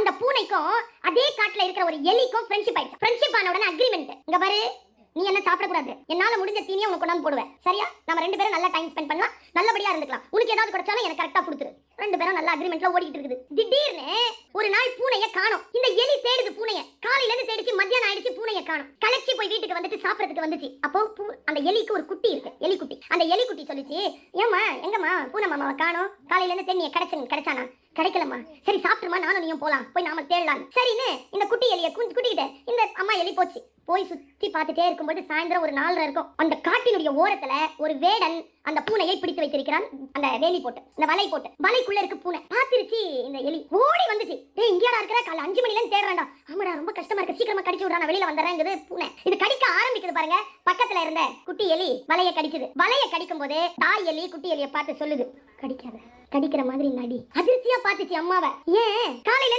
அந்த பூனைக்கும் அதே காட்டுல இருக்கிற ஒரு எலிக்கும் ஃப்ரெண்ட்ஷிப் ஆயிடுச்சு. ஃப்ரெண்ட்ஷிப் ஆன உடனே அக்ரிமெண்ட், இங்க பாரு நீ என்ன சாப்பிடக்கூடாது, என்னால முடிஞ்ச தீனியை உனக்கு கொண்டாந்து போடுவேன், சரியா? நம்ம ரெண்டு பேரும் நல்லா டைம் ஸ்பெண்ட் பண்ணலாம், நல்லபடியா இருந்துக்கலாம், உனக்கு ஏதாவது கிடைச்சாலும் எனக்கு கரெக்டா கொடுத்துரு. ரெண்டு பேரும் நல்ல அக்ரிமெண்ட்ல ஓடிட்டு இருக்குது. திடீர்னு ஒரு நாள் பூனைய காணோம். இந்த எலி தேடுது பூனைய, காலையில இருந்து தேடிச்சு, மத்தியானம் ஆயிடுச்சு, பூனைய காணோம். களைச்சி போய் வீட்டுக்கு வந்துட்டு சாப்பிடறதுக்கு வந்துச்சு. அப்போ அந்த எலிக்கு ஒரு குட்டி இருக்கு, எலிக்குட்டி. அந்த எலிக்குட்டி சொல்லிச்சு, ஏமா எங்கம்மா பூனை மாமாவை காணோம், காலையில இருந்து தேடிய கிடைச்சானா? கிடைக்கலம்மா. சரி சாப்பிட்டுமா, நானும் நீயும் போலாம், போய் நாம தேடலாம். சரின்னு இந்த குட்டி எலியை குட்டிக்கிட்ட இந்த அம்மா எலி போச்சு. போய் சுத்தி பார்த்துட்டே இருக்கும்போது சாயந்தரம் ஒரு 4:30 இருக்கும். அந்த காட்டினுடைய ஓரத்துல ஒரு வேடன் அந்த பூனையை பிடித்து வைத்திருக்கிறான். அந்த வேலி போட்டு, இந்த வலை போட்டு, வலைக்குள்ள இருக்கு பூனை. பாத்துருச்சு இந்த எலி, ஓடி வந்துச்சு. டேய் இங்கேடா இருக்கிற, காலை 5 மணில இருந்து தேடுறான்டா. ஆமாடா ரொம்ப கஷ்டமா இருக்கு, சீக்கிரமா கடிச்சு விடுறா, நான் வெளியில வந்துறேங்குது பூனை. இது கடிக்க ஆரம்பிக்குது பாருங்க. பக்கத்துல இருந்த குட்டி எலி வலையை கடிக்குது. வலையை கடிக்கும் போது தாய் எலி குட்டி எலியை பார்த்து சொல்லுது, கடிக்காத, கடிக்கிற மாதிரி நடி. அதிர்ச்சியா பாத்துச்சு அம்மாவை. ஏன் காலையில